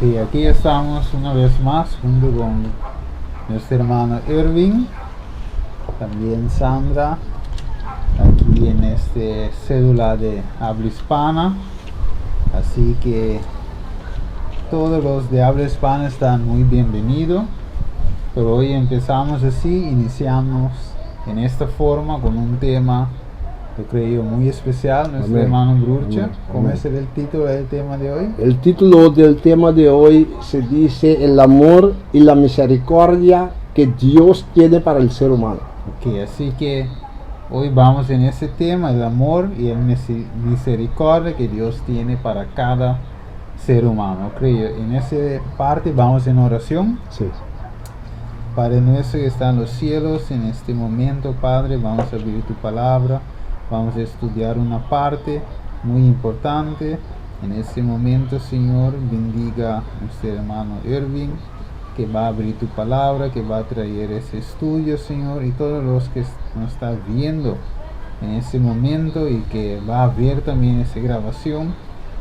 Y aquí estamos una vez más junto con nuestro hermano Irving, también Sandra, aquí en este cédula de habla hispana. Así que todos los de habla hispana están muy bienvenidos. Pero hoy empezamos así, iniciamos en esta forma con un tema, yo creo, muy especial. Nuestro hermano Brurcha, ¿cómo es el título del tema de hoy? El título del tema de hoy se dice el amor y la misericordia que Dios tiene para el ser humano. Ok, así que hoy vamos en ese tema, el amor y la misericordia que Dios tiene para cada ser humano. Creo, en esa parte vamos en oración. Sí. Padre nuestro que está en los cielos, en este momento, Padre, vamos a abrir tu palabra, vamos a estudiar una parte muy importante. En este momento, Señor, bendiga a nuestro hermano Irving, que va a abrir tu palabra, que va a traer ese estudio, Señor, y todos los que nos están viendo en este momento y que va a ver también esa grabación,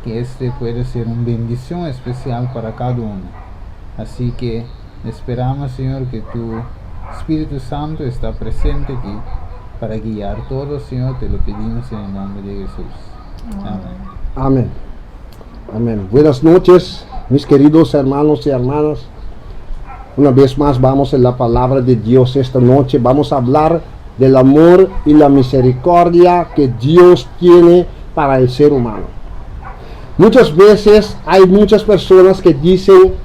que este puede ser una bendición especial para cada uno. Así que esperamos, Señor, que tu Espíritu Santo está presente aquí para guiar todo, Señor. Te lo pedimos en el nombre de Jesús. Amén. Amén. Amén. Buenas noches, mis queridos hermanos y hermanas. Una vez más vamos en la palabra de Dios esta noche. Vamos a hablar del amor y la misericordia que Dios tiene para el ser humano. Muchas veces hay muchas personas que dicen: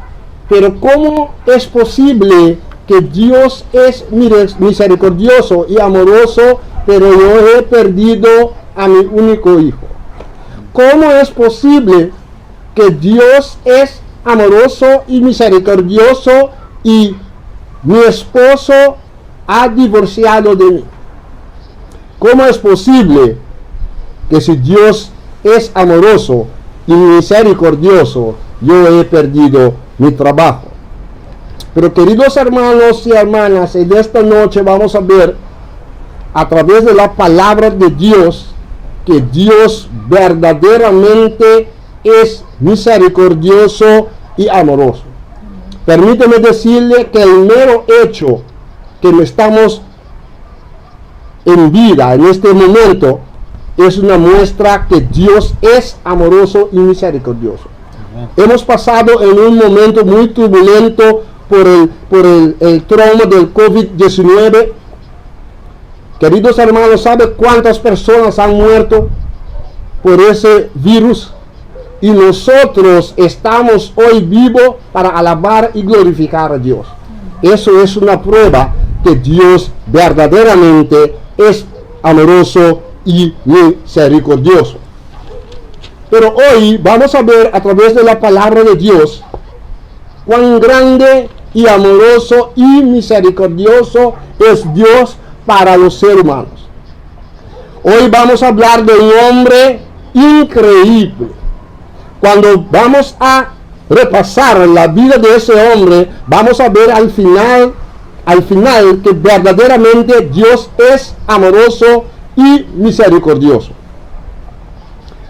pero ¿cómo es posible que Dios es misericordioso y amoroso, pero yo he perdido a mi único hijo? ¿Cómo es posible que Dios es amoroso y misericordioso y mi esposo ha divorciado de mí? ¿Cómo es posible que si Dios es amoroso y misericordioso, yo he perdido mi trabajo? Pero queridos hermanos y hermanas, en esta noche vamos a ver a través de la palabra de Dios que Dios verdaderamente es misericordioso y amoroso. Permíteme decirle que el mero hecho que no estamos en vida en este momento es una muestra que Dios es amoroso y misericordioso. Hemos pasado en un momento muy turbulento por el trauma del COVID-19. Queridos hermanos, ¿sabe cuántas personas han muerto por ese virus? Y nosotros estamos hoy vivos para alabar y glorificar a Dios. Eso es una prueba que Dios verdaderamente es amoroso y misericordioso. Pero hoy vamos a ver a través de la palabra de Dios cuán grande y amoroso y misericordioso es Dios para los seres humanos. Hoy vamos a hablar de un hombre increíble. Cuando vamos a repasar la vida de ese hombre, vamos a ver al final que verdaderamente Dios es amoroso y misericordioso.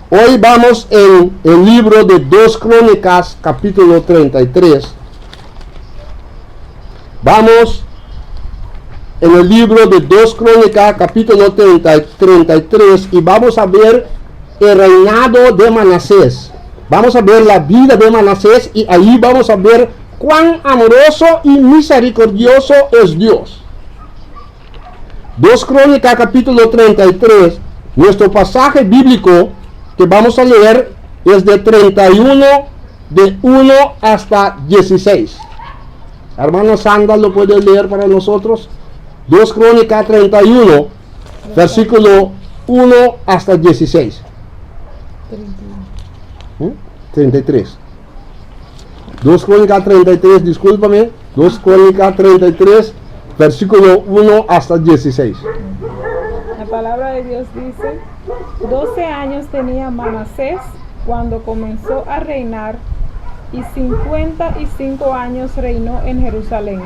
Hoy vamos en el libro de 2 Crónicas, capítulo 33. Vamos en el libro de 2 Crónicas, capítulo 33, y vamos a ver el reinado de Manasés. Vamos a ver la vida de Manasés y ahí vamos a ver cuán amoroso y misericordioso es Dios. 2 Crónicas, capítulo 33, nuestro pasaje bíblico que vamos a leer es de 31, de 1 hasta 16. Hermano Sandra, ¿lo puede leer para nosotros? 2 Crónicas 31, versículo 1 hasta 16. 33. 2 Crónicas 33, discúlpame. 2 Crónicas 33, versículo 1 hasta 16. La palabra de Dios dice: 12 años tenía Manasés cuando comenzó a reinar, y 55 años reinó en Jerusalén.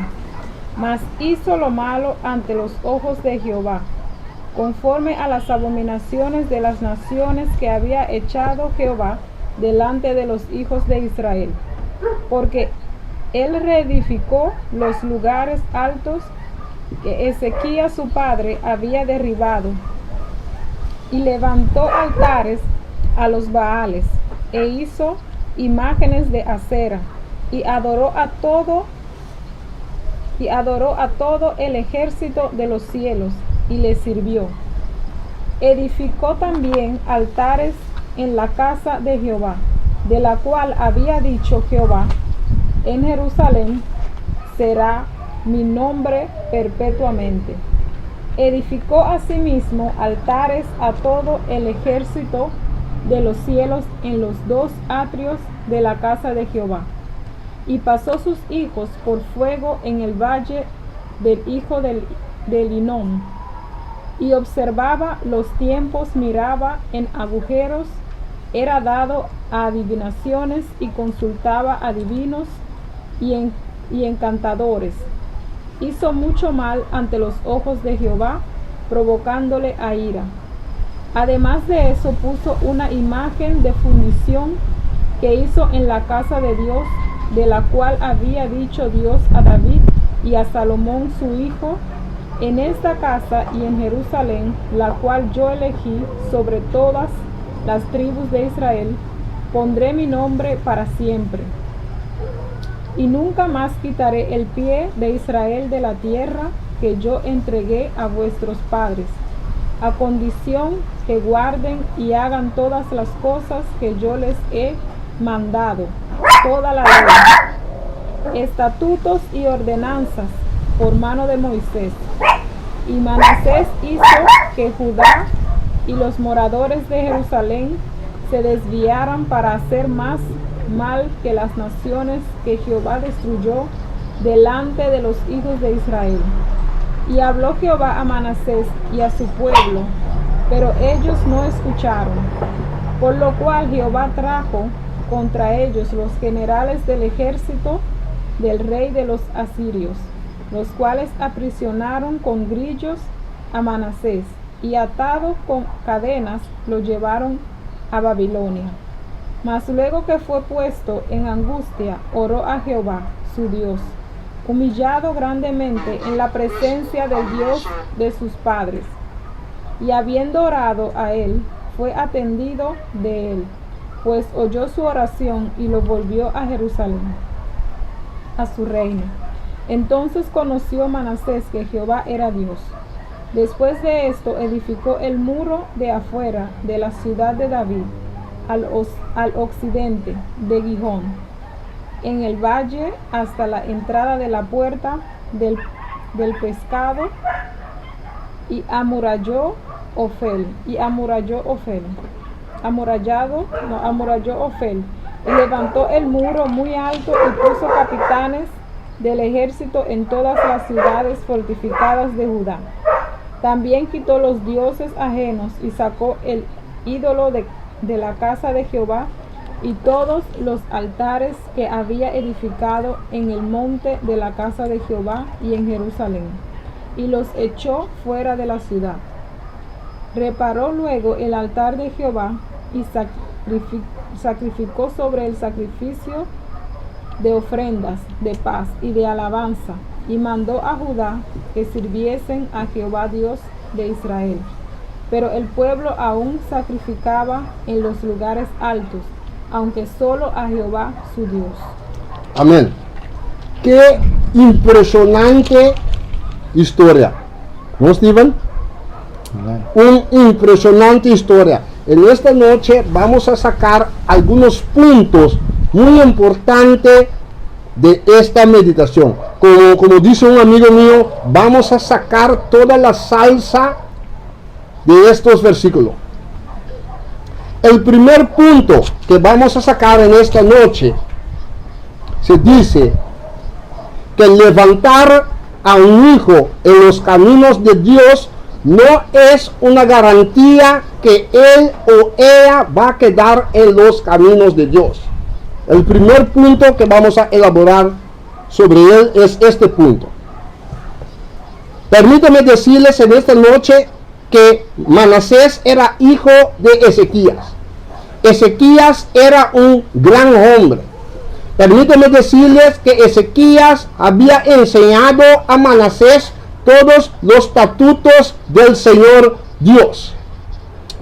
Mas hizo lo malo ante los ojos de Jehová, conforme a las abominaciones de las naciones que había echado Jehová delante de los hijos de Israel. porque él reedificó los lugares altos que Ezequías su padre había derribado, y levantó altares a los Baales, e hizo imágenes de acera, y adoró a todo el ejército de los cielos, y le sirvió. Edificó también altares en la casa de Jehová, de la cual había dicho Jehová: en Jerusalén será mi nombre perpetuamente. Edificó asimismo altares a todo el ejército de los cielos en los dos atrios de la casa de Jehová. Y pasó sus hijos por fuego en el valle del hijo del Hinnom, y observaba los tiempos, miraba en agujeros, era dado a adivinaciones, y consultaba adivinos y encantadores. Hizo mucho mal ante los ojos de Jehová, provocándole a ira. Además de eso, puso una imagen de fundición que hizo en la casa de Dios, de la cual había dicho Dios a David y a Salomón su hijo: en esta casa y en Jerusalén, la cual yo elegí sobre todas las tribus de Israel, pondré mi nombre para siempre. Y nunca más quitaré el pie de Israel de la tierra que yo entregué a vuestros padres, a condición que guarden y hagan todas las cosas que yo les he mandado, toda la ley, estatutos y ordenanzas por mano de Moisés. Y Manasés hizo que Judá y los moradores de Jerusalén se desviaran para hacer más mal que las naciones que Jehová destruyó delante de los hijos de Israel. Y habló Jehová a Manasés y a su pueblo, pero ellos no escucharon, por lo cual Jehová trajo contra ellos los generales del ejército del rey de los asirios, los cuales aprisionaron con grillos a Manasés, y atado con cadenas lo llevaron a Babilonia. Mas luego que fue puesto en angustia, oró a Jehová, su Dios, humillado grandemente en la presencia del Dios de sus padres. Y habiendo orado a él, fue atendido de él, pues oyó su oración y lo volvió a Jerusalén, a su reino. Entonces conoció Manasés que Jehová era Dios. Después de esto edificó el muro de afuera de la ciudad de David, al occidente de Gihón, en el valle hasta la entrada de la puerta del pescado, y amuralló Ofel, y levantó el muro muy alto y puso capitanes del ejército en todas las ciudades fortificadas de Judá. También quitó los dioses ajenos y sacó el ídolo de la casa de Jehová y todos los altares que había edificado en el monte de la casa de Jehová y en Jerusalén, y los echó fuera de la ciudad. Reparó luego el altar de Jehová y sacrificó sobre el sacrificio de ofrendas de paz y de alabanza, y mandó a Judá que sirviesen a Jehová Dios de Israel. Pero el pueblo aún sacrificaba en los lugares altos, aunque solo a Jehová su Dios. Amén. Qué impresionante historia, ¿no, Steven? Una impresionante historia. En esta noche vamos a sacar algunos puntos muy importantes de esta meditación. Como dice un amigo mío, vamos a sacar toda la salsa de estos versículos. El primer punto que vamos a sacar en esta noche, se dice que levantar a un hijo en los caminos de Dios no es una garantía que él o ella va a quedar en los caminos de Dios. El primer punto que vamos a elaborar sobre él es este punto. Permítanme decirles en esta noche que Manasés era hijo de Ezequías. Ezequías era un gran hombre. Permítanme decirles que Ezequías había enseñado a Manasés todos los estatutos del Señor Dios.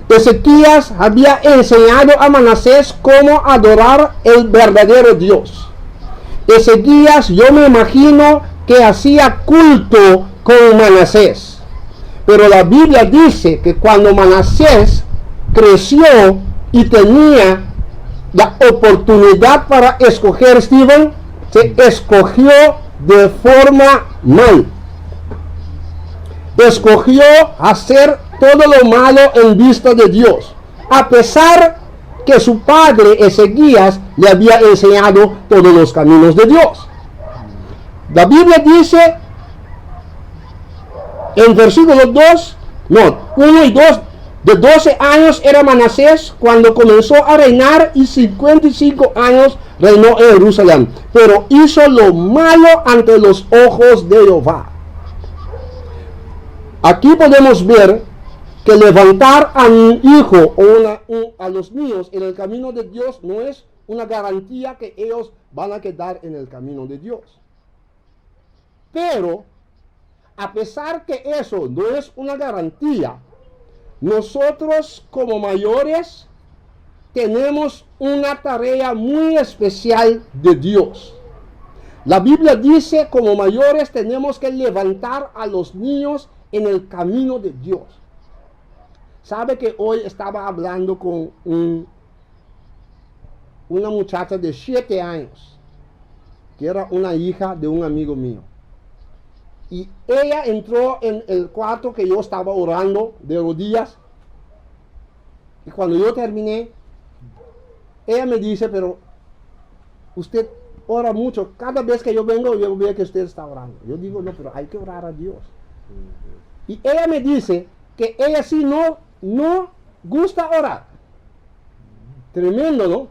Ezequías había enseñado a Manasés cómo adorar el verdadero Dios. Ezequías, yo me imagino que hacía culto con Manasés. Pero la Biblia dice que cuando Manasés creció y tenía la oportunidad para escoger, Stephen, se escogió de forma mal. Escogió hacer todo lo malo en vista de Dios, a pesar que su padre Ezequías le había enseñado todos los caminos de Dios. La Biblia dice en versículos 1 y 2, de 12 años era Manasés cuando comenzó a reinar y 55 años reinó en Jerusalén, pero hizo lo malo ante los ojos de Jehová. Aquí podemos ver que levantar a un hijo o a los niños en el camino de Dios no es una garantía que ellos van a quedar en el camino de Dios. Pero, a pesar que eso no es una garantía, nosotros como mayores tenemos una tarea muy especial de Dios. La Biblia dice como mayores tenemos que levantar a los niños en el camino de Dios. ¿Sabe que hoy estaba hablando con una muchacha de 7 años, que era una hija de un amigo mío? Y ella entró en el cuarto que yo estaba orando de rodillas. Y cuando yo terminé, ella me dice, pero usted ora mucho. Cada vez que yo vengo, yo veo que usted está orando. Yo digo, no, pero hay que orar a Dios. Y ella me dice que ella sí no gusta orar. Tremendo, ¿no?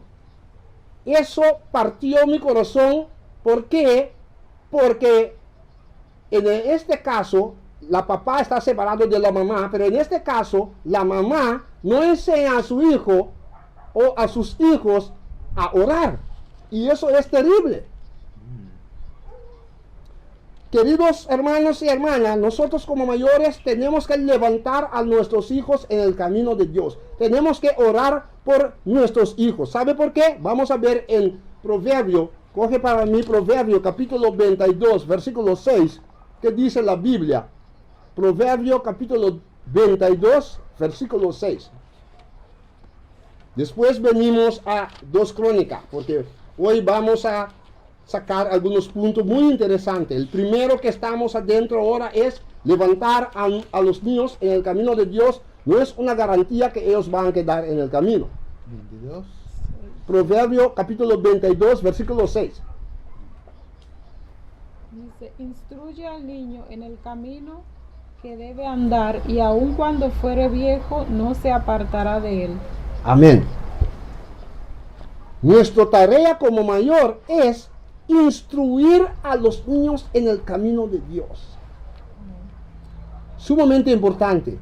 Eso partió mi corazón. ¿Por qué? Porque en este caso, la papá está separado de la mamá, pero en este caso, la mamá no enseña a su hijo o a sus hijos a orar. Y eso es terrible. Queridos hermanos y hermanas, nosotros como mayores tenemos que levantar a nuestros hijos en el camino de Dios. Tenemos que orar por nuestros hijos. ¿Sabe por qué? Vamos a ver en Proverbio, coge para mí Proverbio capítulo 22, versículo 6. ¿Qué dice la Biblia? Proverbio capítulo 22, versículo 6. Después venimos a 2 Crónicas, porque hoy vamos a sacar algunos puntos muy interesantes. El primero que estamos adentro ahora es levantar a los niños en el camino de Dios. No es una garantía que ellos van a quedar en el camino. 22. Proverbio capítulo 22, versículo 6. Dice, instruye al niño en el camino que debe andar, y aun cuando fuere viejo, no se apartará de él. Amén. Nuestra tarea como mayor es instruir a los niños en el camino de Dios. Sumamente importante.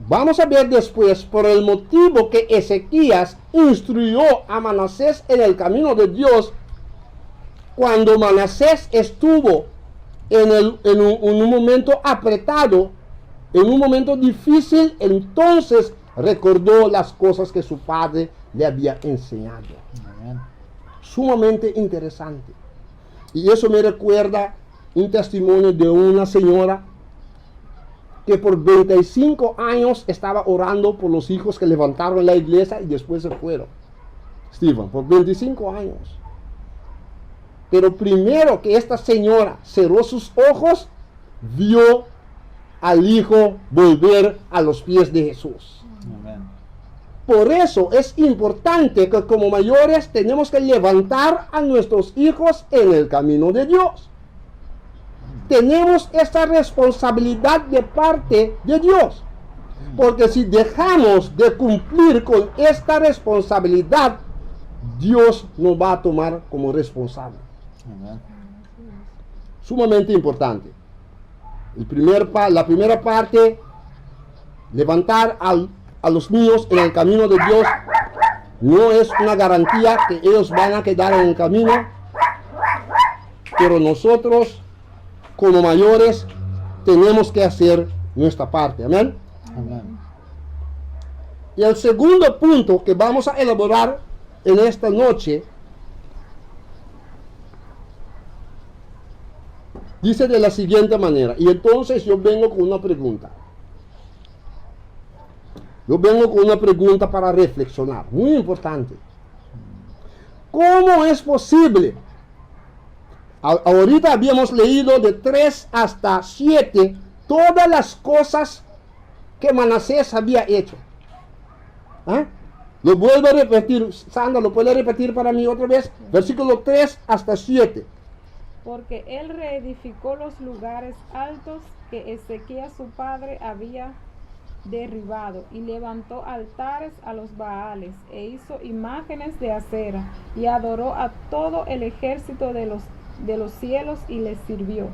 Vamos a ver después por el motivo que Ezequías instruyó a Manasés en el camino de Dios. Cuando Manasés estuvo en un momento apretado, en un momento difícil, entonces recordó las cosas que su padre le había enseñado. Amén. Sumamente interesante. Y eso me recuerda un testimonio de una señora que por 25 años estaba orando por los hijos que levantaron la iglesia y después se fueron. Stephen, por 25 años. Pero primero que esta señora cerró sus ojos, vio al hijo volver a los pies de Jesús. Amén. Por eso es importante que como mayores tenemos que levantar a nuestros hijos en el camino de Dios. Tenemos esta responsabilidad de parte de Dios. Porque si dejamos de cumplir con esta responsabilidad, Dios nos va a tomar como responsable. Amén. Sumamente importante. La primera parte, levantar a los niños en el camino de Dios. No es una garantía que ellos van a quedar en el camino, pero nosotros, como mayores, tenemos que hacer nuestra parte. Amén. Amén. Y el segundo punto que vamos a elaborar en esta noche dice de la siguiente manera. Y entonces yo vengo con una pregunta. Yo vengo con una pregunta para reflexionar, muy importante. ¿Cómo es posible? Ahorita habíamos leído de 3 hasta 7 todas las cosas que Manasés había hecho. ¿Ah? Lo vuelvo a repetir. Sandra, ¿lo puede repetir para mí otra vez? Versículo 3 hasta 7. Porque él reedificó los lugares altos que Ezequías su padre había derribado, y levantó altares a los Baales, e hizo imágenes de acera, y adoró a todo el ejército de los cielos, y les sirvió.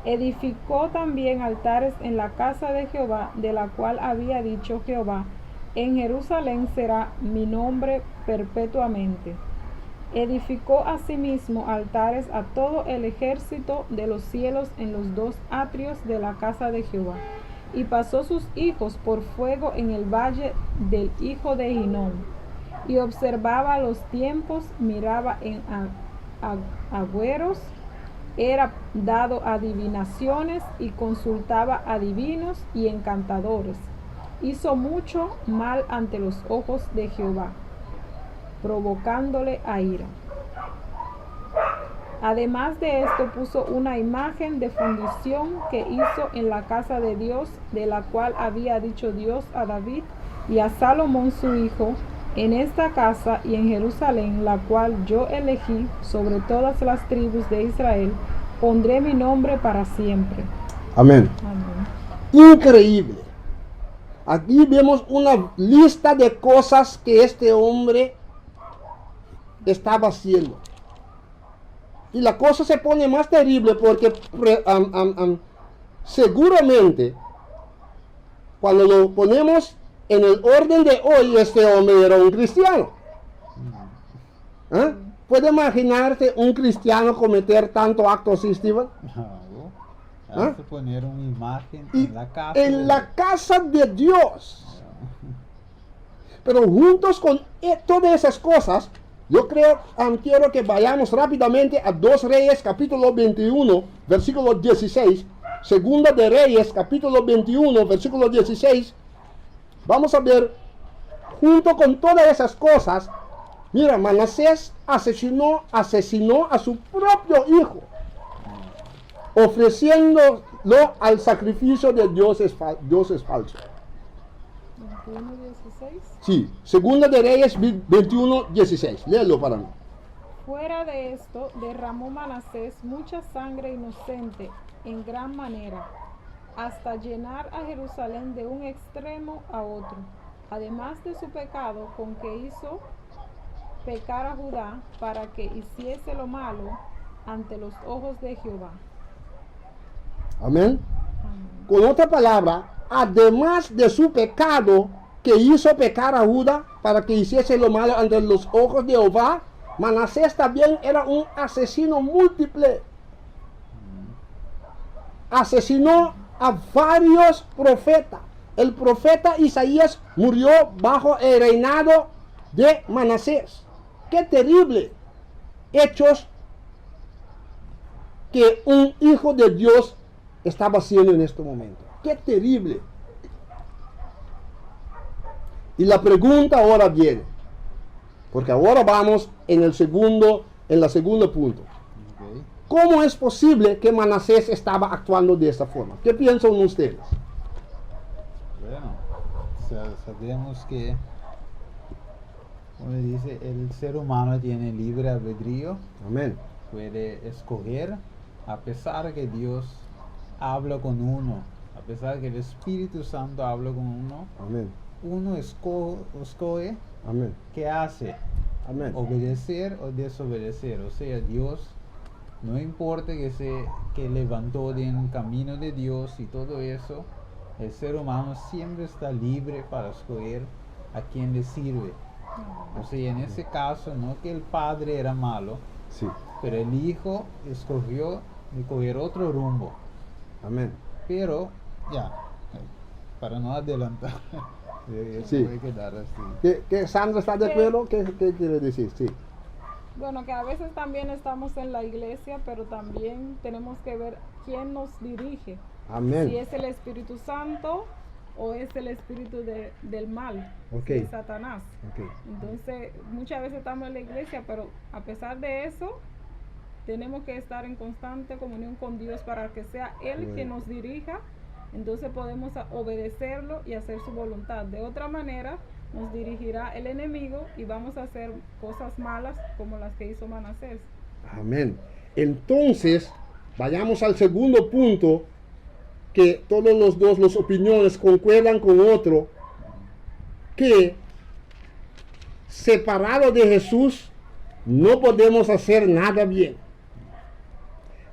Edificó también altares en la casa de Jehová, de la cual había dicho Jehová: en Jerusalén será mi nombre perpetuamente. Edificó asimismo altares a todo el ejército de los cielos en los 2 atrios de la casa de Jehová. Y pasó sus hijos por fuego en el valle del hijo de Hinnom. Y observaba los tiempos, miraba en agüeros, era dado a adivinaciones y consultaba a adivinos y encantadores. Hizo mucho mal ante los ojos de Jehová, provocándole a ira. Además de esto, puso una imagen de fundición que hizo en la casa de Dios, de la cual había dicho Dios a David y a Salomón su hijo: en esta casa y en Jerusalén, la cual yo elegí sobre todas las tribus de Israel, pondré mi nombre para siempre. Amén. Amén. Increíble. Aquí vemos una lista de cosas que este hombre estaba haciendo. Y la cosa se pone más terrible porque seguramente cuando lo ponemos en el orden de hoy, este hombre era un cristiano. ¿Ah? ¿Puede imaginarte un cristiano cometer tanto acto así, Steven? No. Hay que poner una imagen Y en la casa. en la casa de Dios. Pero juntos con todas esas cosas, yo quiero que vayamos rápidamente a 2 Reyes, capítulo 21, versículo 16. Segunda de Reyes, capítulo 21, versículo 16. Vamos a ver, junto con todas esas cosas, mira, Manasés asesinó a su propio hijo, ofreciéndolo al sacrificio de dioses falsos. 21:16. Sí, segunda de Reyes 21:16. Léelo para mí. Fuera de esto, derramó Manasés mucha sangre inocente en gran manera, hasta llenar a Jerusalén de un extremo a otro, además de su pecado con que hizo pecar a Judá para que hiciese lo malo ante los ojos de Jehová. Amén. Amén. Con otra palabra, además de su pecado que hizo pecar a Judá para que hiciese lo malo ante los ojos de Jehová, Manasés también era un asesino múltiple. Asesinó a varios profetas. El profeta Isaías murió bajo el reinado de Manasés. ¡Qué terrible! Hechos que un hijo de Dios estaba haciendo en este momento. ¡Qué terrible! Y la pregunta ahora viene, porque ahora vamos en la segunda punto. Ok. ¿Cómo es posible que Manasés estaba actuando de esta forma? ¿Qué piensan ustedes? Bueno, sabemos que, como dice, el ser humano tiene libre albedrío, Amén. puede escoger, a pesar que Dios habla con uno, a pesar que el Espíritu Santo habla con uno, Amén. uno escoge Amén. qué hace, Amén. obedecer o desobedecer. O sea, Dios, no importa que levantó del camino de Dios y todo eso, el ser humano siempre está libre para escoger a quién le sirve. O sea, en ese caso, no que el padre era malo, Sí. pero el hijo escogió de coger otro rumbo. Amén. Pero, ya, para no adelantar, Sí. voy a quedar así. ¿Qué, Sandra está de acuerdo? ¿Qué quiere decir? Sí. Bueno, que a veces también estamos en la iglesia, pero también tenemos que ver quién nos dirige. Amén. Si es el Espíritu Santo o es el espíritu del mal, Ok. si es Satanás. Ok. Entonces, muchas veces estamos en la iglesia, pero a pesar de eso, tenemos que estar en constante comunión con Dios para que sea Él Bueno. quien nos dirija. Entonces podemos obedecerlo y hacer su voluntad. De otra manera, nos dirigirá el enemigo y vamos a hacer cosas malas como las que hizo Manasés. Amén. Entonces, vayamos al segundo punto, que todos los dos, las opiniones concuerdan con otro, que separado de Jesús no podemos hacer nada bien.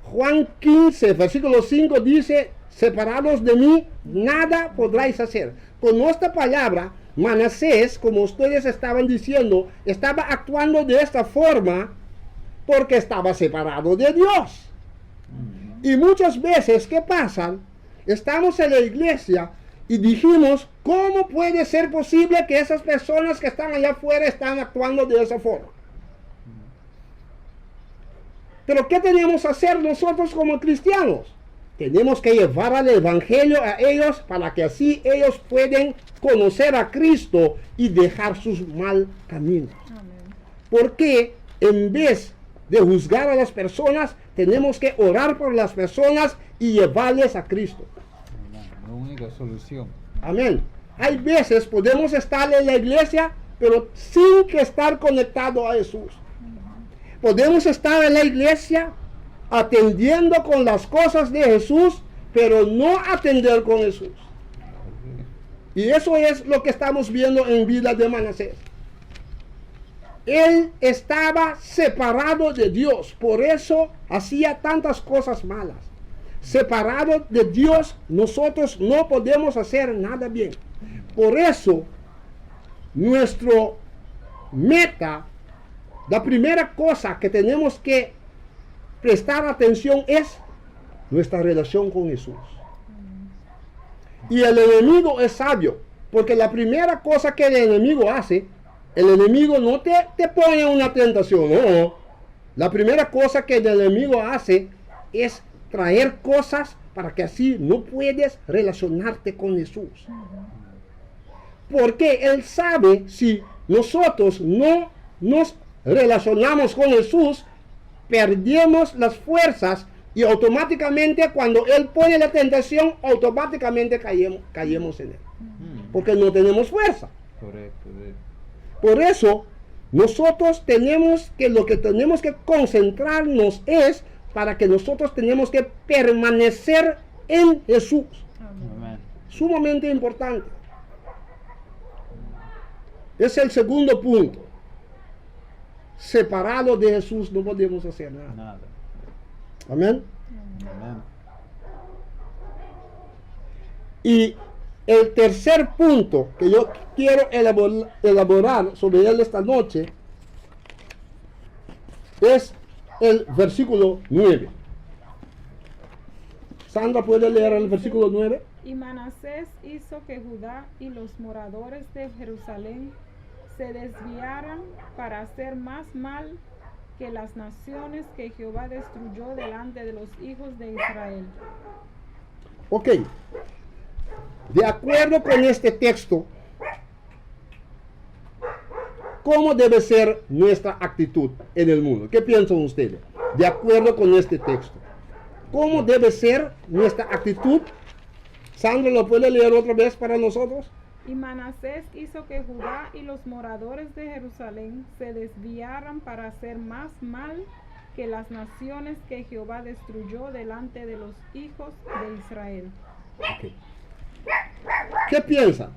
Juan 15, versículo 5 dice, separados de mí, nada podráis hacer. Con esta palabra, Manasés, como ustedes estaban diciendo, estaba actuando de esta forma porque estaba separado de Dios. Y muchas veces, ¿qué pasa? Estamos en la iglesia y dijimos, ¿cómo puede ser posible que esas personas que están allá afuera están actuando de esa forma? Pero ¿qué tenemos que hacer nosotros como cristianos? Tenemos que llevar al evangelio a ellos para que así ellos puedan conocer a Cristo y dejar sus mal caminos. Amén. Porque en vez de juzgar a las personas, tenemos que orar por las personas y llevarles a Cristo. La única solución. Amén. Hay veces podemos estar en la iglesia, pero sin que estar conectado a Jesús. Podemos estar en la iglesia atendiendo con las cosas de Jesús, pero no atender con Jesús. Y eso es lo que estamos viendo en vida de Manasés. Él estaba separado de Dios, por eso hacía tantas cosas malas. Separado de Dios, nosotros no podemos hacer nada bien. Por eso, nuestro meta, la primera cosa que tenemos que prestar atención es nuestra relación con Jesús. Y el enemigo es sabio, porque la primera cosa que el enemigo hace, el enemigo no te pone una tentación, no. La primera cosa que el enemigo hace es traer cosas para que así no puedes relacionarte con Jesús. Porque él sabe, si nosotros no nos relacionamos con Jesús, perdemos las fuerzas y automáticamente cuando él pone la tentación, automáticamente caemos en él. Porque no tenemos fuerza. Correcto. Por eso, nosotros lo que tenemos que concentrarnos es para que nosotros tenemos que permanecer en Jesús. Amén. Sumamente importante. Es el segundo punto. Separado de Jesús no podemos hacer nada. Nada. Amén. Amén. Y el tercer punto que yo quiero elaborar sobre él esta noche es el versículo 9. Sandra, ¿puede leer el versículo 9? Y Manasés hizo que Judá y los moradores de Jerusalén se desviaran para hacer más mal que las naciones que Jehová destruyó delante de los hijos de Israel. Ok. De acuerdo con este texto, ¿cómo debe ser nuestra actitud en el mundo? ¿Qué piensan ustedes? De acuerdo con este texto, ¿cómo debe ser nuestra actitud? Sandra, ¿lo puede leer otra vez para nosotros? Y Manasés hizo que Judá y los moradores de Jerusalén se desviaran para hacer más mal que las naciones que Jehová destruyó delante de los hijos de Israel. Okay. ¿Qué piensan?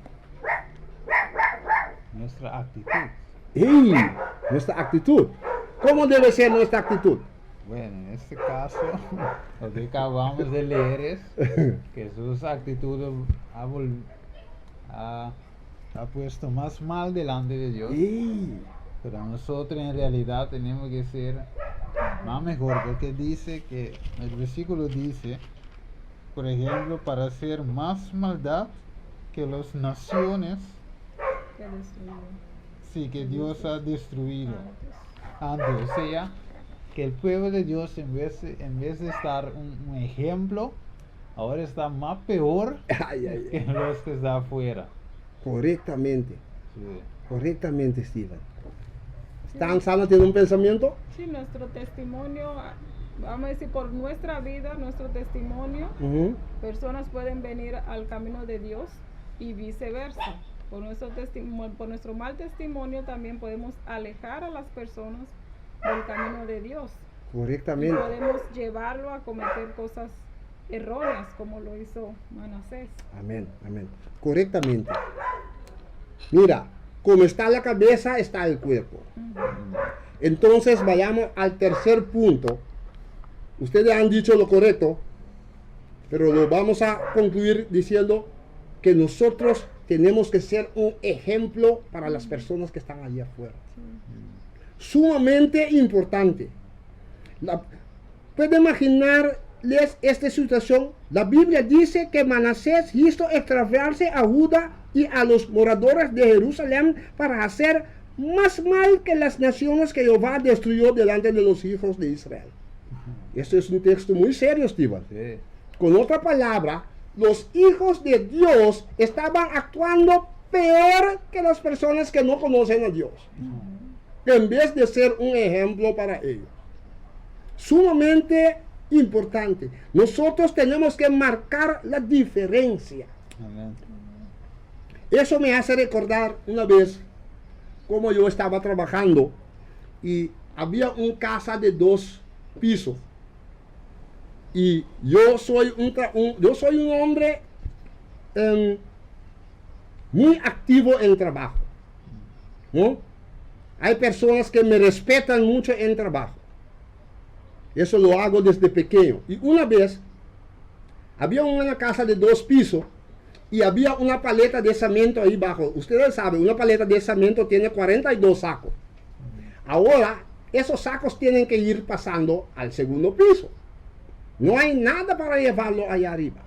Nuestra actitud. ¡Ey! Nuestra actitud. ¿Cómo debe ser nuestra actitud? Bueno, en este caso, lo que acabamos de leer es que su actitud ha ha puesto más mal delante de Dios. Y Pero nosotros en realidad tenemos que ser más mejor, porque dice que el versículo dice, por ejemplo, para hacer más maldad que las naciones, Que destruyó sí, que Dios ha destruido antes. antes. O sea, que el pueblo de Dios en vez de estar un ejemplo, ahora está más peor ay, ay, que ay. los que están afuera. Correctamente, Sí. correctamente, Steven. ¿Están sanos? ¿Tienen un pensamiento? Sí, nuestro testimonio, vamos a decir, por nuestra vida, nuestro testimonio, Ujú. personas pueden venir al camino de Dios y viceversa. Por nuestro mal testimonio también podemos alejar a las personas del camino de Dios. Y Correctamente. podemos llevarlo a cometer cosas erróneas como lo hizo Manasés. Amén, amén. Correctamente. Mira, como está la cabeza, está el cuerpo. Entonces vayamos al tercer punto. Ustedes han dicho lo correcto, pero lo vamos a concluir diciendo que nosotros tenemos que ser un ejemplo para las personas que están allá afuera. Sumamente importante. ¿Puede imaginarles esta situación? La Biblia dice que Manasés hizo extraviarse a Judá y a los moradores de Jerusalén para hacer más mal que las naciones que Jehová destruyó delante de los hijos de Israel. Esto es un texto muy serio, Steven. Sí. Con otra palabra, los hijos de Dios estaban actuando peor que las personas que no conocen a Dios, en vez de ser un ejemplo para ellos. Sumamente importante. Nosotros tenemos que marcar la diferencia. Amén. Eso me hace recordar una vez como yo estaba trabajando y había una casa de 2 pisos. Y yo soy un hombre muy activo en trabajo, ¿no? Hay personas que me respetan mucho en trabajo. Eso lo hago desde pequeño. Y una vez había una casa de 2 pisos y había una paleta de cemento ahí abajo. Ustedes saben, una paleta de cemento tiene 42 sacos. Ahora, esos sacos tienen que ir pasando al segundo piso. No hay nada para llevarlo allá arriba.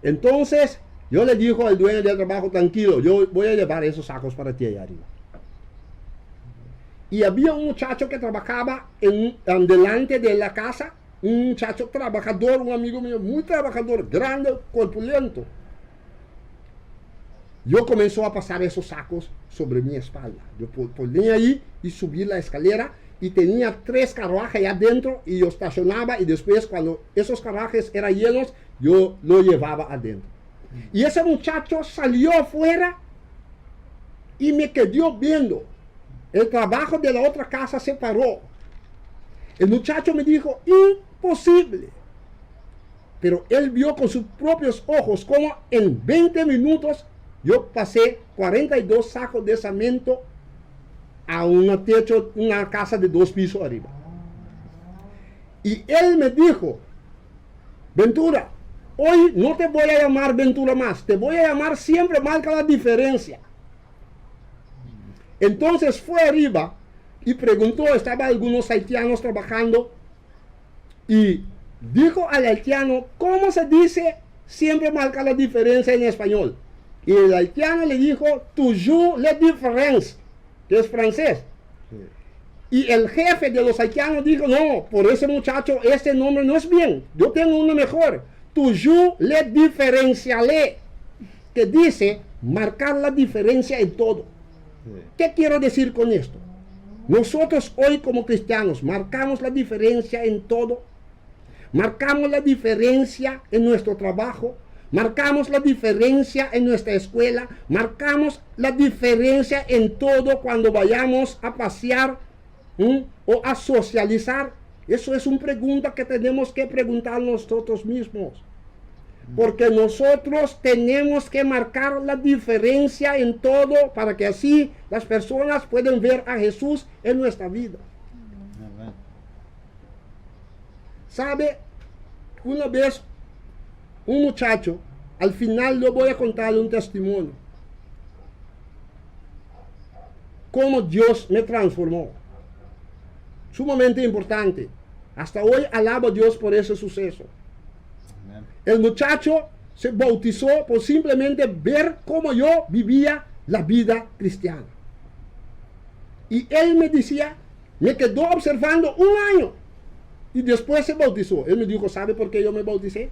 Entonces, yo le digo al dueño del trabajo, tranquilo, yo voy a llevar esos sacos para ti allá arriba. Y había un muchacho que trabajaba delante de la casa, un muchacho trabajador, un amigo mío, muy trabajador, grande, corpulento. Yo comenzó a pasar esos sacos sobre mi espalda. Yo ponía ahí y subí la escalera y tenía 3 carruajes allá adentro y yo estacionaba y después cuando esos carruajes eran llenos, yo lo llevaba adentro. Y ese muchacho salió afuera y me quedó viendo. El trabajo de la otra casa se paró. El muchacho me dijo, imposible. Pero él vio con sus propios ojos como en 20 minutos yo pasé 42 sacos de cemento a una casa de 2 pisos arriba. Y él me dijo, Ventura, hoy no te voy a llamar Ventura más, te voy a llamar siempre Marca la Diferencia. Entonces fue arriba y preguntó, estaban algunos haitianos trabajando y dijo al haitiano, ¿cómo se dice siempre marca la diferencia en español? Y el haitiano le dijo, toujours la différence, que es francés. Sí. Y el jefe de los haitianos dijo, no, por ese muchacho, este nombre no es bien, yo tengo uno mejor, toujours le diferenciale, que dice marcar la diferencia en todo. Sí. ¿Qué quiero decir con esto? Nosotros hoy como cristianos marcamos la diferencia en todo. Marcamos la diferencia en nuestro trabajo. Marcamos la diferencia en nuestra escuela. Marcamos la diferencia en todo cuando vayamos a pasear o a socializar. Eso es una pregunta que tenemos que preguntar nosotros mismos. Porque nosotros tenemos que marcar la diferencia en todo para que así las personas puedan ver a Jesús en nuestra vida. Amén. ¿Sabe? Una vez un muchacho, al final yo voy a contarle un testimonio. cómo Dios me transformó. Sumamente importante. Hasta hoy alabo a Dios por ese suceso. Amén. El muchacho se bautizó por simplemente ver cómo yo vivía la vida cristiana. Y él me decía, me quedó observando un año. Y después se bautizó. Él me dijo, ¿sabe por qué yo me bauticé?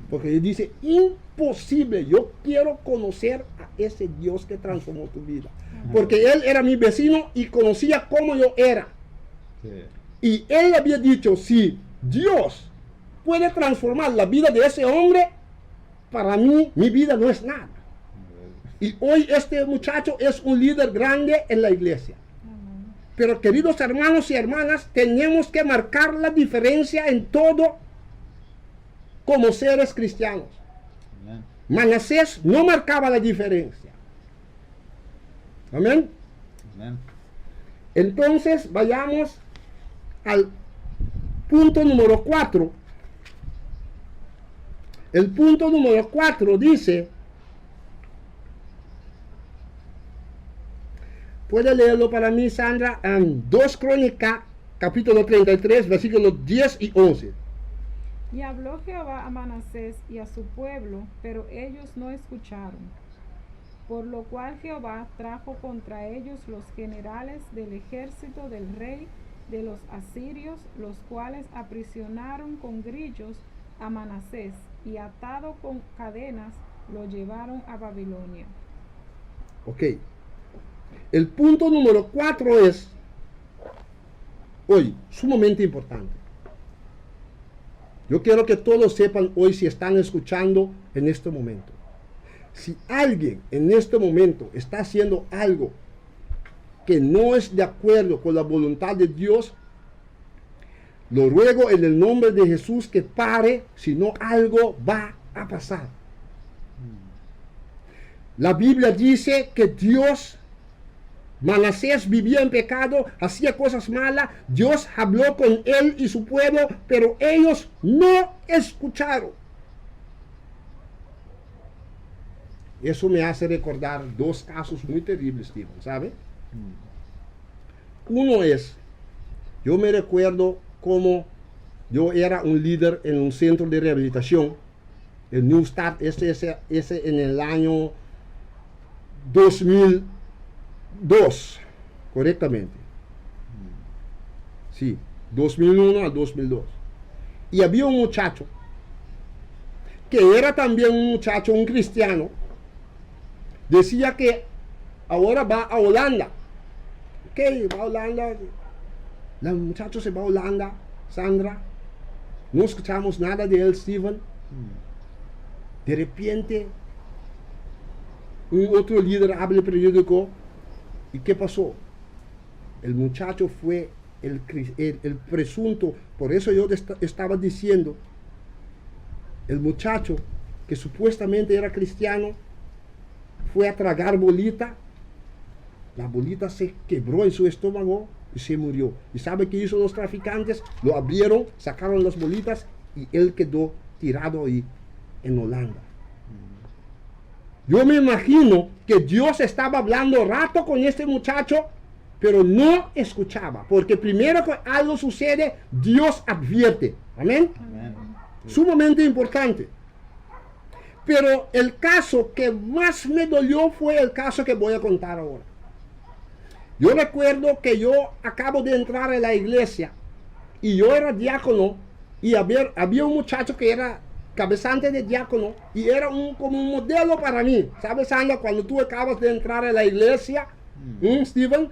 Porque él dice, imposible, yo quiero conocer a ese Dios que transformó tu vida. Porque él era mi vecino y conocía cómo yo era. Sí. Y él había dicho, si Dios puede transformar la vida de ese hombre, para mí, mi vida no es nada. Y hoy este muchacho es un líder grande en la iglesia. Pero queridos hermanos y hermanas, tenemos que marcar la diferencia en todo como seres cristianos. Amén. Manasés no marcaba la diferencia. Amén. Amén. Entonces vayamos al punto número 4. El punto número 4 dice, puede leerlo para mí, Sandra, en 2 Crónicas, capítulo 33, versículos 10 y 11. Y habló Jehová a Manasés y a su pueblo, pero ellos no escucharon. Por lo cual Jehová trajo contra ellos los generales del ejército del rey de los asirios, los cuales aprisionaron con grillos a Manasés, y atado con cadenas lo llevaron a Babilonia. Ok. El punto número 4 es, hoy, sumamente importante. Yo quiero que todos sepan hoy, si están escuchando en este momento. Si alguien en este momento está haciendo algo que no es de acuerdo con la voluntad de Dios, lo ruego en el nombre de Jesús que pare, si no algo va a pasar. La Biblia dice que Dios, Manasés vivía en pecado, hacía cosas malas, Dios habló con él y su pueblo, pero ellos no escucharon. Eso me hace recordar 2 casos muy terribles, Steven, ¿sabe? Uno es, yo me recuerdo como yo era un líder en un centro de rehabilitación, el New Start, ese en el año 2002, correctamente. Sí, 2001 a 2002. Y había un muchacho que era también un muchacho, un cristiano. Decía que ahora va a Holanda. Ok, va a Holanda. El muchacho se va a Holanda, Sandra. No escuchamos nada de él, Steven. De repente, un otro líder abre el periódico. ¿Y qué pasó? El muchacho fue el presunto. Por eso yo estaba diciendo, el muchacho que supuestamente era cristiano fue a tragar bolita. La bolita se quebró en su estómago y se murió. ¿Y sabe qué hizo los traficantes? Lo abrieron, sacaron las bolitas y él quedó tirado ahí en Holanda. Yo me imagino que Dios estaba hablando rato con este muchacho, pero no escuchaba. Porque primero que algo sucede, Dios advierte. Amén. Amén. Sumamente importante. Pero el caso que más me dolió fue el caso que voy a contar ahora. Yo recuerdo que yo acabo de entrar en la iglesia y yo era diácono y había un muchacho que era cabezante de diácono y era como un modelo para mí. ¿Sabes, Sandra? Cuando tú acabas de entrar en la iglesia, Steven,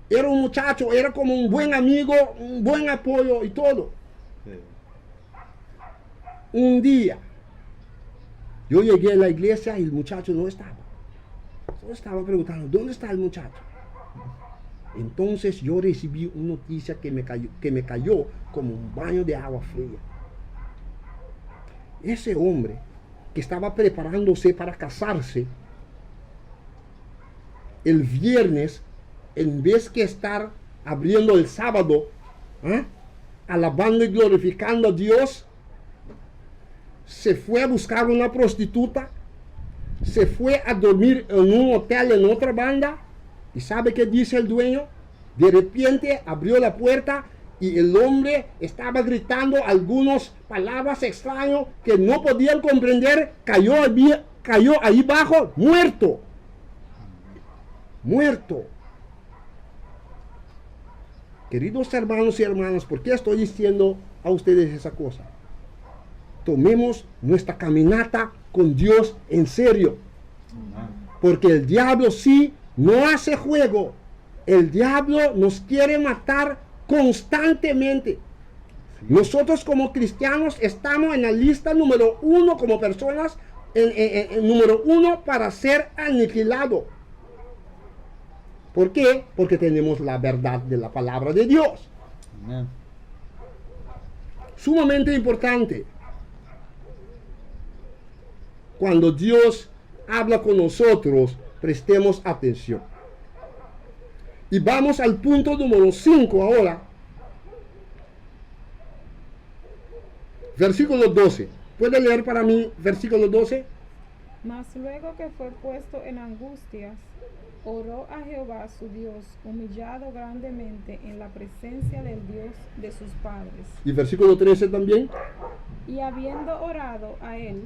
era un muchacho, era como un buen amigo, un buen apoyo y todo. Sí. Un día, yo llegué a la iglesia y el muchacho no estaba. Yo estaba preguntando, ¿dónde está el muchacho? Entonces yo recibí una noticia que me cayó como un baño de agua fría. Ese hombre que estaba preparándose para casarse, el viernes, en vez que estar abriendo el sábado, alabando y glorificando a Dios, se fue a buscar una prostituta, se fue a dormir en un hotel en otra banda ¿Y sabe qué dice el dueño? De repente abrió la puerta y el hombre estaba gritando algunas palabras extrañas que no podían comprender. Cayó ahí abajo, muerto. Muerto. Queridos hermanos y hermanas, ¿por qué estoy diciendo a ustedes esa cosa? Tomemos nuestra caminata con Dios en serio. Porque el diablo sí no hace juego. El diablo nos quiere matar constantemente. Nosotros como cristianos estamos en la lista número 1 como personas, número 1 para ser aniquilado. ¿Por qué? Porque tenemos la verdad de la palabra de Dios. Amén. Sumamente importante. Cuando Dios habla con nosotros, prestemos atención. Y vamos al punto número 5 ahora. Versículo 12. ¿Puede leer para mí versículo 12? Mas luego que fue puesto en angustias, oró a Jehová su Dios, humillado grandemente en la presencia del Dios de sus padres. Y versículo 13 también. Y habiendo orado a él,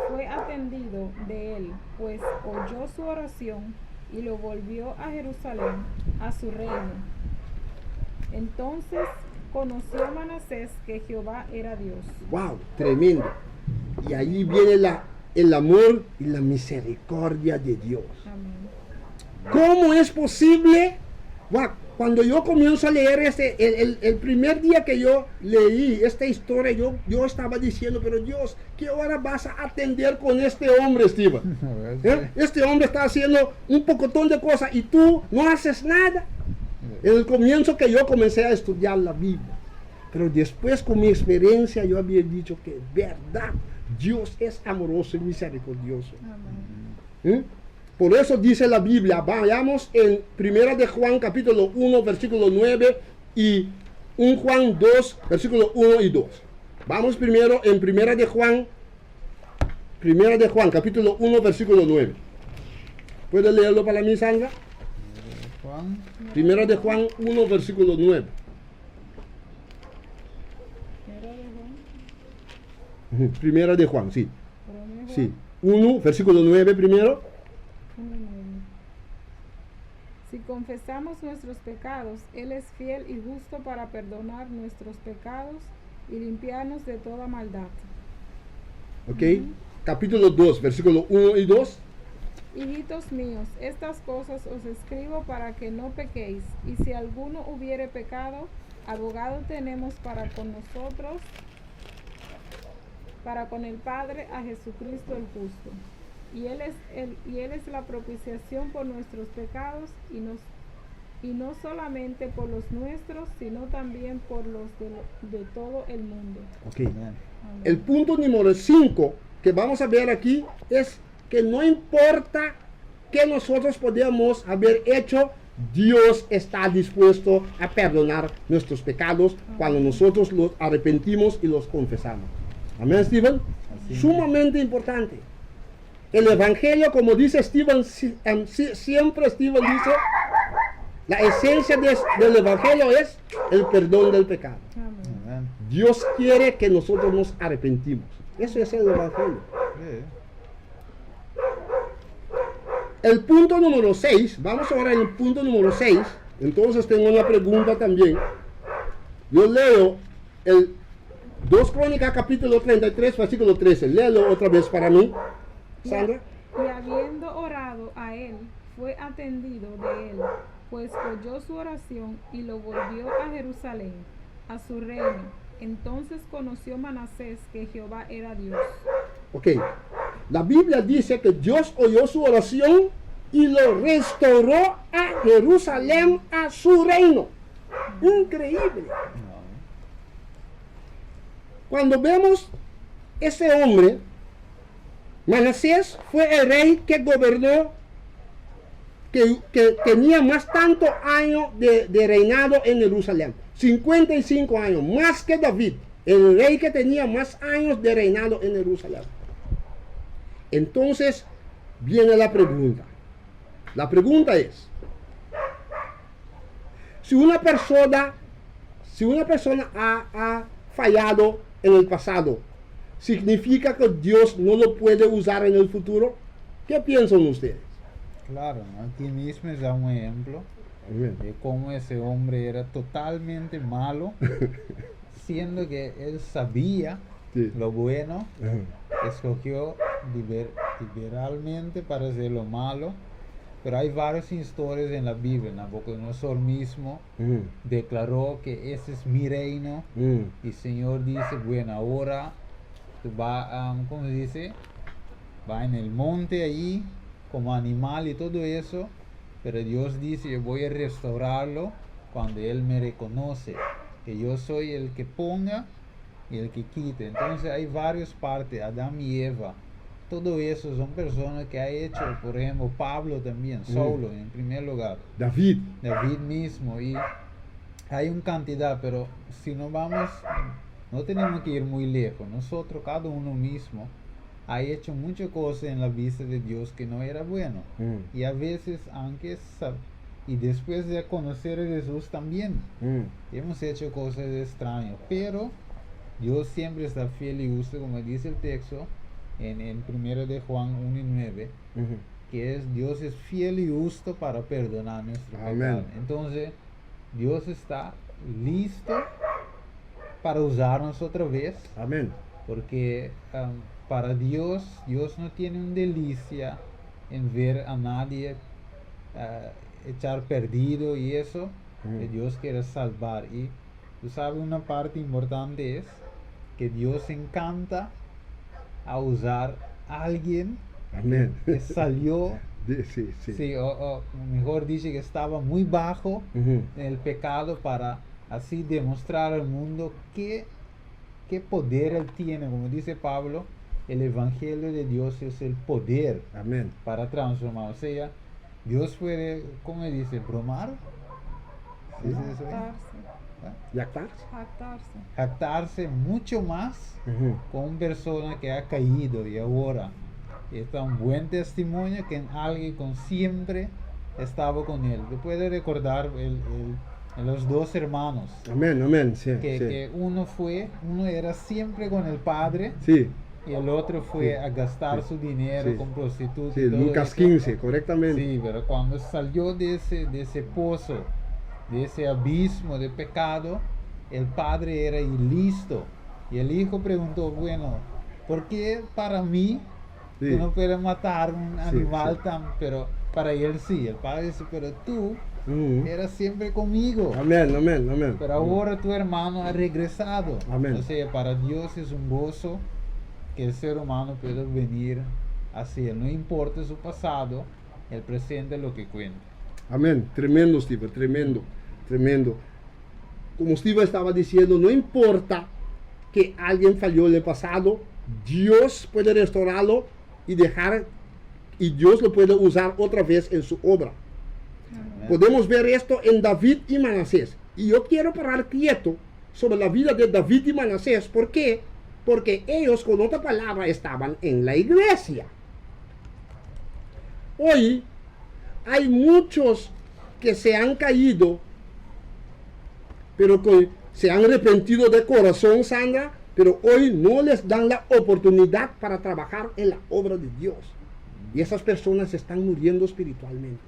fue atendido de él, pues oyó su oración y lo volvió a Jerusalén, a su reino. Entonces conoció Manasés que Jehová era Dios. ¡Wow! Tremendo. Y ahí viene el amor y la misericordia de Dios. Amén. ¿Cómo es posible? Wow, cuando yo comienzo a leer el primer día que yo leí esta historia, yo estaba diciendo, pero Dios, ¿qué hora vas a atender con este hombre, Steven? Este hombre está haciendo un pocotón de cosas y tú no haces nada. En el comienzo que yo comencé a estudiar la Biblia, pero después con mi experiencia yo había dicho que verdad, Dios es amoroso y misericordioso. Amén. Por eso dice la Biblia, vayamos en 1 de Juan capítulo 1 versículo 9 y 1 Juan 2 versículo 1 y 2. Vamos primero en 1 de Juan capítulo 1 versículo 9. ¿Puede leerlo para mí, Sandra? Juan. 1 de Juan 1 versículo 9. Primero de Juan. 1 de Juan, sí. Primero de Juan. Sí. 1 versículo 9 primero. 1:9. Si confesamos nuestros pecados, Él es fiel y justo para perdonar nuestros pecados y limpiarnos de toda maldad. Ok. Capítulo 2, versículo 1 y 2. Hijitos míos, estas cosas os escribo para que no pequéis, y si alguno hubiere pecado, abogado tenemos para con nosotros, para con el Padre, a Jesucristo el justo. Y él es la propiciación por nuestros pecados, y no solamente por los nuestros, sino también por los de todo el mundo. Ok. Amén. Amén. El punto número 5 que vamos a ver aquí es que no importa que nosotros podamos haber hecho, Dios está dispuesto a perdonar nuestros pecados cuando nosotros los arrepentimos y los confesamos. Amén, Steven. Así es. Sumamente importante. El evangelio, como dice Steven, siempre Steven dice, la esencia del evangelio es el perdón del pecado. Amén. Amén. Dios quiere que nosotros nos arrepentimos. Eso es el evangelio. Sí. El punto número 6, vamos ahora en el punto número 6. Entonces tengo una pregunta también. Yo leo el 2 Crónicas capítulo 33 versículo 13. Léelo otra vez para mí, Sandra. Y habiendo orado a él, fue atendido de él, pues oyó su oración y lo volvió a Jerusalén, a su reino. Entonces conoció Manasés que Jehová era Dios. Ok. La Biblia dice que Dios oyó su oración y lo restauró a Jerusalén, a su reino. Increíble. Cuando vemos ese hombre, Manasés fue el rey que gobernó, que tenía más tantos años de reinado en Jerusalén. 55 años, más que David, el rey que tenía más años de reinado en Jerusalén. Entonces viene la pregunta. La pregunta es, Si una persona ha fallado en el pasado, ¿significa que Dios no lo puede usar en el futuro? ¿Qué piensan ustedes? Claro, ¿no? Aquí mismo da un ejemplo Amén. de cómo ese hombre era totalmente malo, siendo que él sabía Sí. lo bueno, Ajá. escogió liberalmente para hacer lo malo. Pero hay varias historias en la Biblia. Nabucodonosor mismo declaró que ese es mi reino, y el Señor dice, bueno, ahora tú va, ¿cómo se dice? Va en el monte allí como animal y todo eso, pero Dios dice, yo voy a restaurarlo cuando Él me reconoce, que yo soy el que ponga y el que quite. Entonces hay varias partes, Adán y Eva, todo eso son personas que ha hecho, por ejemplo, Pablo también, Saulo en primer lugar, David. David mismo, y hay una cantidad, pero si no vamos, no tenemos que ir muy lejos. Nosotros, cada uno mismo, ha hecho muchas cosas en la vista de Dios que no era bueno. Y a veces, aunque y después de conocer a Jesús también, hemos hecho cosas extrañas, pero Dios siempre está fiel y justo, como dice el texto en 1 de Juan 1:9, que es Dios es fiel y justo para perdonar nuestro Amén. pecado. Entonces Dios está listo para usarnos otra vez, Amén. porque para Dios no tiene una delicia en ver a nadie echar perdido y eso, que Dios quiere salvar. Y tú sabes, una parte importante es que Dios encanta a usar a alguien Amén. que salió, Sí, sí. sí, o mejor dicho, que estaba muy bajo en el pecado, para así demostrar al mundo qué poder Él tiene. Como dice Pablo, el Evangelio de Dios es el poder Amén. para transformar. O sea, Dios puede, ¿cómo dice? ¿Bromar? ¿Sí? ¿Sí? Jactarse. Jactarse mucho más con una persona que ha caído y ahora está un buen testimonio que en alguien con siempre estaba con él. Te puedes recordar los dos hermanos, Amén, amén. Sí, sí. que uno era siempre con el padre, Sí, y el otro fue Sí. a gastar Sí. su dinero Sí. con prostitutas. sí, y todo Lucas eso. 15, correctamente. Sí, pero cuando salió de ese pozo, de ese abismo de pecado, el padre era listo. Y el hijo preguntó, bueno, ¿por qué para mí Sí. tú no puedes matar un Sí, animal sí. pero para él sí? El padre dice, pero tú eras siempre conmigo. Amén, amén, amén. Pero ahora tu hermano ha regresado. Amén. O sea, para Dios es un gozo que el ser humano pueda venir así. No importa su pasado, el presente es lo que cuenta. Amén. Tremendo, Steve, tremendo, tremendo. Como Steve estaba diciendo, no importa que alguien falló en el pasado, Dios puede restaurarlo y Dios lo puede usar otra vez en su obra. Amén. Podemos ver esto en David y Manasés. Y yo quiero parar quieto sobre la vida de David y Manasés. ¿Por qué? Porque ellos, con otra palabra, estaban en la iglesia. Hoy hay muchos que se han caído, pero que se han arrepentido de corazón, Sandra, pero hoy no les dan la oportunidad para trabajar en la obra de Dios. Y esas personas están muriendo espiritualmente.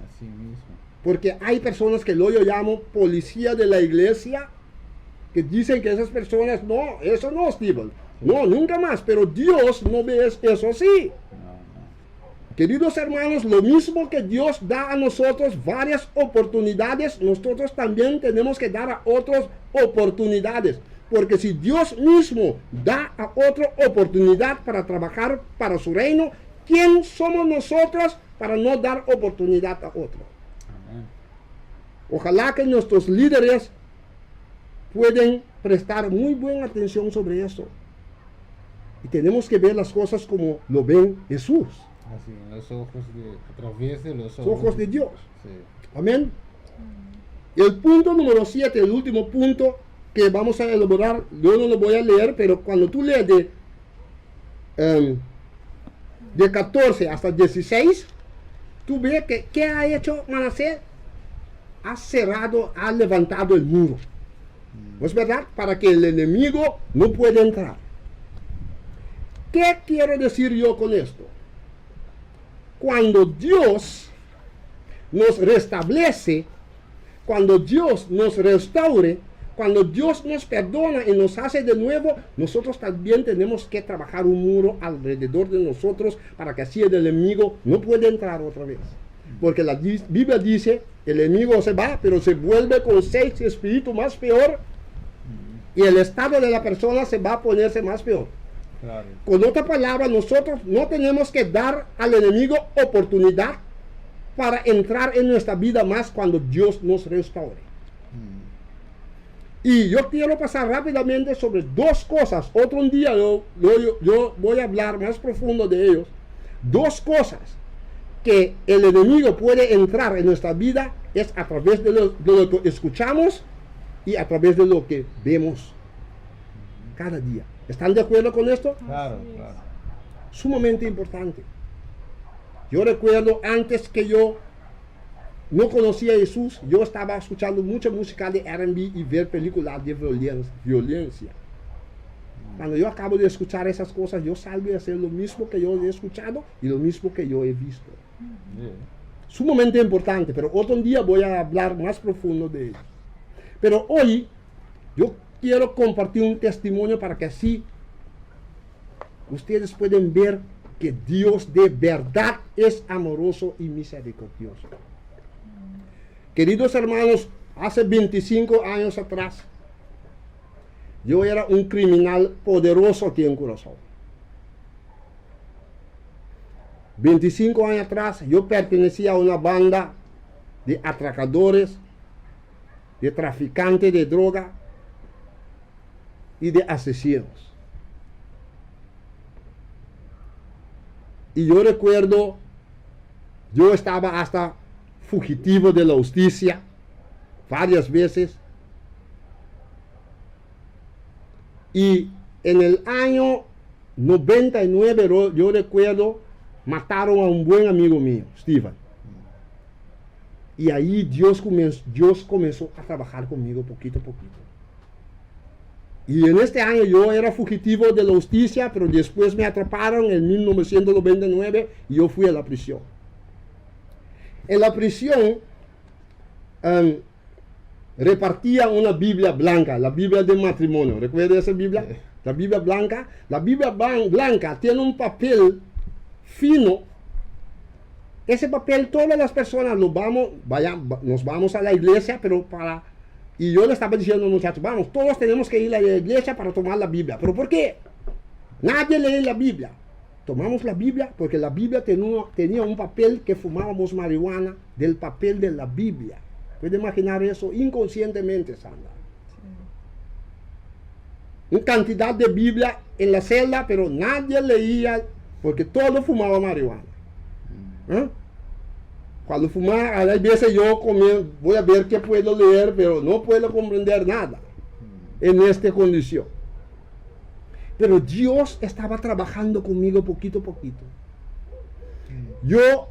Así mismo. Porque hay personas que yo llamo policía de la iglesia, que dicen que esas personas, no, eso no, Steven, no, nunca más, pero Dios no ve eso así. No. Queridos hermanos, lo mismo que Dios da a nosotros varias oportunidades, nosotros también tenemos que dar a otros oportunidades. Porque si Dios mismo da a otra oportunidad para trabajar para su reino, ¿quién somos nosotros para no dar oportunidad a otro? Amén. Ojalá que nuestros líderes pueden prestar muy buena atención sobre eso. Y tenemos que ver las cosas como lo ven Jesús. Así, en los ojos a través de los Los ojos de Dios. Sí. Amén. Y el punto número 7, el último punto que vamos a elaborar, yo no lo voy a leer, pero cuando tú lees de 14 hasta 16, tú ves que ¿qué ha hecho Manasés? ha cerrado, ha levantado el muro. ¿No es verdad? Para que el enemigo no pueda entrar. ¿Qué quiero decir yo con esto? Cuando Dios nos restablece, cuando Dios nos restaure, cuando Dios nos perdona y nos hace de nuevo, nosotros también tenemos que trabajar un muro alrededor de nosotros para que así el enemigo no pueda entrar otra vez. Porque la Biblia dice, el enemigo se va, pero se vuelve con 6 espíritus más peor y el estado de la persona se va a ponerse más peor. Claro. Con otra palabra, nosotros no tenemos que dar al enemigo oportunidad para entrar en nuestra vida más cuando Dios nos restaure. Y yo quiero pasar rápidamente sobre 2 cosas. Otro día yo voy a hablar más profundo de ellos. 2 cosas que el enemigo puede entrar en nuestra vida es a través de lo que escuchamos y a través de lo que vemos cada día. ¿Están de acuerdo con esto? Claro, claro. Sumamente importante. Yo recuerdo antes que yo no conocía a Jesús, yo estaba escuchando mucha música de R&B y ver películas de violencia. Cuando yo acabo de escuchar esas cosas, yo salgo a hacer lo mismo que yo he escuchado y lo mismo que yo he visto. Sumamente importante, pero otro día voy a hablar más profundo de ello. Pero hoy yo quiero compartir un testimonio para que así ustedes pueden ver que Dios de verdad es amoroso y misericordioso. Queridos hermanos, hace 25 años atrás, yo era un criminal poderoso aquí en Curazao. 25 años atrás, yo pertenecía a una banda de atracadores, de traficantes de droga y de asesinos. Y yo recuerdo, yo estaba hasta fugitivo de la justicia varias veces. Y en el año 99, yo recuerdo, mataron a un buen amigo mío, Steven. Y ahí Dios comenzó a trabajar conmigo poquito a poquito. Y en este año yo era fugitivo de la justicia, pero después me atraparon en 1999 y yo fui a la prisión. En la prisión repartían una Biblia blanca, la Biblia del matrimonio. ¿Recuerda esa Biblia? La Biblia blanca. La Biblia blanca tiene un papel fino. Ese papel todas las personas nos vamos a la iglesia, pero y yo le estaba diciendo a los muchachos, vamos, todos tenemos que ir a la iglesia para tomar la Biblia. ¿Pero por qué? Nadie lee la Biblia. Tomamos la Biblia porque la Biblia tenía un papel que fumábamos marihuana del papel de la Biblia. ¿Puede imaginar eso? Inconscientemente, Sandra. Una cantidad de Biblia en la celda, pero nadie leía porque todo fumaba marihuana. Cuando fumaba, a veces yo voy a ver qué puedo leer, pero no puedo comprender nada en esta condición. Pero Dios estaba trabajando conmigo poquito a poquito. Yo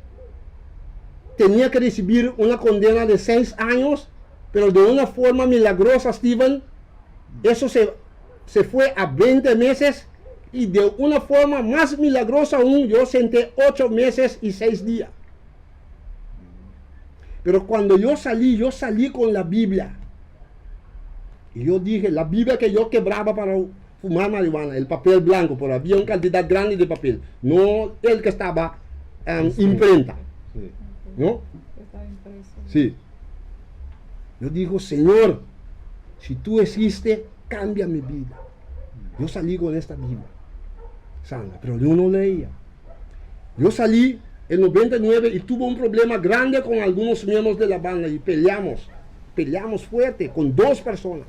tenía que recibir una condena de 6 años, pero de una forma milagrosa, Steven, eso se fue a 20 meses y de una forma más milagrosa aún, yo senté 8 meses y 6 días. Pero cuando yo salí con la Biblia. Y yo dije, la Biblia que yo quebraba para fumar marihuana, el papel blanco, pero había una cantidad grande de papel, no el que estaba imprenta. Sí. ¿No? Está impreso. Sí. Yo digo, Señor, si tú existes, cambia mi vida. Yo salí con esta Biblia, Sandra, pero yo no leía. Yo salí en 99 y tuve un problema grande con algunos miembros de la banda y peleamos fuerte con 2 personas.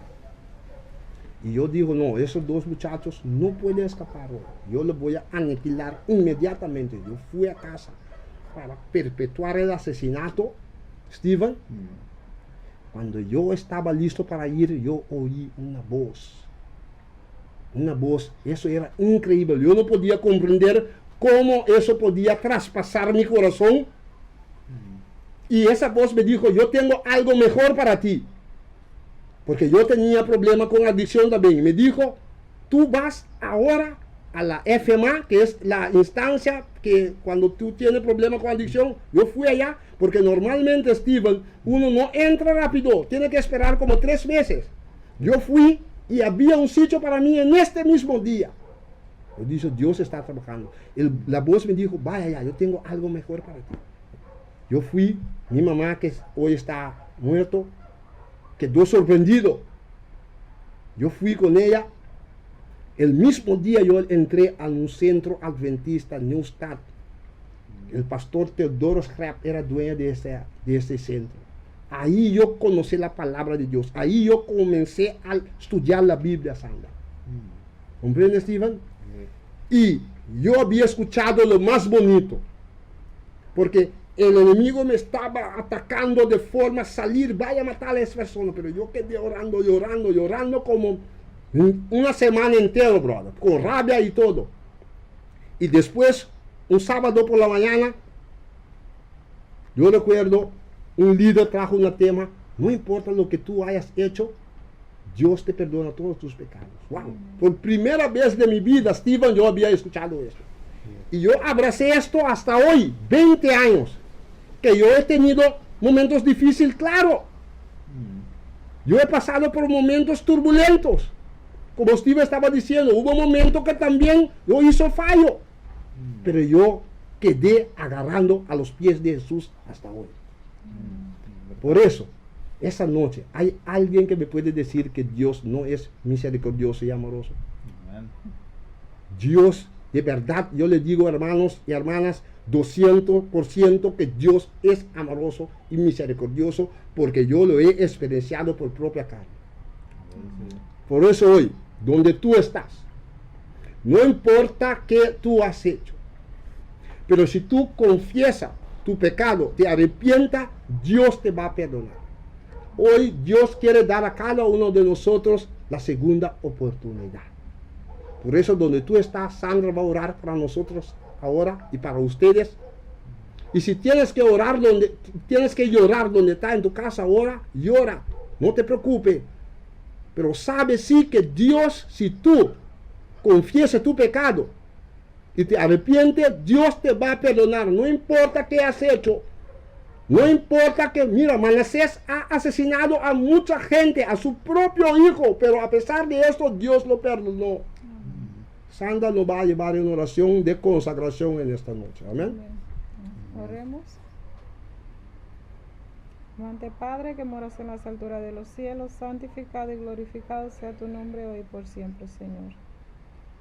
Y yo digo, no, esos 2 muchachos no pueden escapar hoy. Yo los voy a aniquilar inmediatamente. Yo fui a casa para perpetuar el asesinato, Steven. Cuando yo estaba listo para ir, yo oí una voz. Una voz, eso era increíble. Yo no podía comprender cómo eso podía traspasar mi corazón. Y esa voz me dijo, yo tengo algo mejor para ti. Porque yo tenía problema con adicción también. Y me dijo, tú vas ahora a la FMA, que es la instancia que cuando tú tienes problema con adicción, yo fui allá, porque normalmente, Steven, uno no entra rápido, tiene que esperar como 3 meses. Yo fui y había un sitio para mí en este mismo día. Yo dije, Dios está trabajando. La voz me dijo, vaya ya, yo tengo algo mejor para ti. Yo fui, mi mamá que hoy está muerto, quedó sorprendido. Yo fui con ella. El mismo día yo entré a un centro adventista, Neustadt. El pastor Teodoro Schrapp era dueño de ese centro. Ahí yo conocí la palabra de Dios. Ahí yo comencé a estudiar la Biblia Santa. ¿Comprende, Steven? Y yo había escuchado lo más bonito. Porque el enemigo me estaba atacando de forma a salir, vaya a matar a esa persona. Pero yo quedé llorando como una semana entera, brother, con rabia y todo. Y después, un sábado por la mañana, yo recuerdo, un líder trajo un tema, no importa lo que tú hayas hecho, Dios te perdona todos tus pecados. Wow. Por primera vez de mi vida, Steven, yo había escuchado esto. Y yo abracé esto hasta hoy, 20 años, que yo he tenido momentos difíciles, claro. Yo he pasado por momentos turbulentos. Como Steve estaba diciendo, hubo momentos que también yo hizo fallo. Pero yo quedé agarrando a los pies de Jesús hasta hoy. Por eso, esa noche, ¿hay alguien que me puede decir que Dios no es misericordioso y amoroso? Dios, de verdad, yo les digo, hermanos y hermanas, 200% que Dios es amoroso y misericordioso, porque yo lo he experienciado por propia carne. Por eso hoy, donde tú estás, no importa qué tú has hecho, pero si tú confiesas tu pecado, te arrepientas, Dios te va a perdonar. Hoy Dios quiere dar a cada uno de nosotros la segunda oportunidad. Por eso donde tú estás, Sandra va a orar para nosotros ahora y para ustedes. Y si tienes que orar tienes que llorar donde está en tu casa ahora, llora, no te preocupes. Pero sabe sí que Dios, si tú confiesas tu pecado y te arrepientes, Dios te va a perdonar. No importa qué has hecho. No importa que, mira, Manasés ha asesinado a mucha gente, a su propio hijo, pero a pesar de esto, Dios lo perdonó. Sandra nos va a llevar en oración de consagración en esta noche. Amén. Oremos. Amante Padre, que moras en las alturas de los cielos, santificado y glorificado sea tu nombre hoy y por siempre, Señor.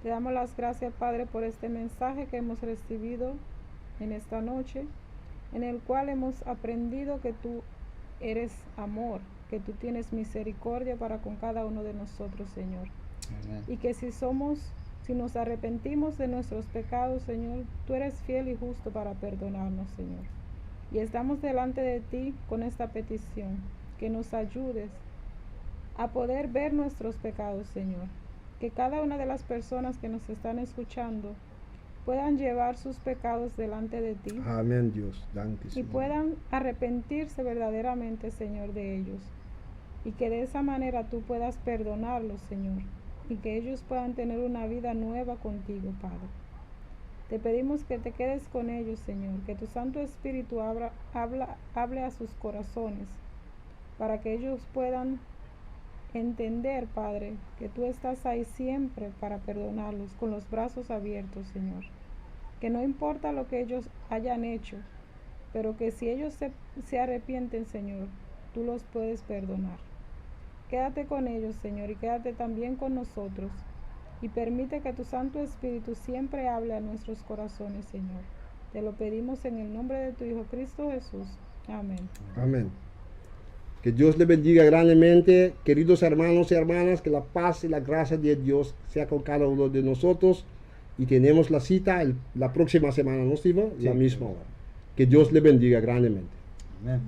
Te damos las gracias, Padre, por este mensaje que hemos recibido en esta noche, en el cual hemos aprendido que tú eres amor, que tú tienes misericordia para con cada uno de nosotros, Señor. Amén. Y que si nos arrepentimos de nuestros pecados, Señor, tú eres fiel y justo para perdonarnos, Señor. Y estamos delante de ti con esta petición, que nos ayudes a poder ver nuestros pecados, Señor. Que cada una de las personas que nos están escuchando puedan llevar sus pecados delante de ti. Amén, Dios. Y puedan arrepentirse verdaderamente, Señor, de ellos. Y que de esa manera tú puedas perdonarlos, Señor. Y que ellos puedan tener una vida nueva contigo, Padre. Te pedimos que te quedes con ellos, Señor, que tu Santo Espíritu hable a sus corazones, para que ellos puedan entender, Padre, que tú estás ahí siempre para perdonarlos, con los brazos abiertos, Señor. Que no importa lo que ellos hayan hecho, pero que si ellos se arrepienten, Señor, tú los puedes perdonar. Quédate con ellos, Señor, y quédate también con nosotros. Y permite que tu Santo Espíritu siempre hable a nuestros corazones, Señor. Te lo pedimos en el nombre de tu Hijo Cristo Jesús. Amén. Amén. Que Dios le bendiga grandemente, queridos hermanos y hermanas, que la paz y la gracia de Dios sea con cada uno de nosotros. Y tenemos la cita la próxima semana, ¿no, Steve? Sí. La misma hora. Que Dios le bendiga grandemente. Amén.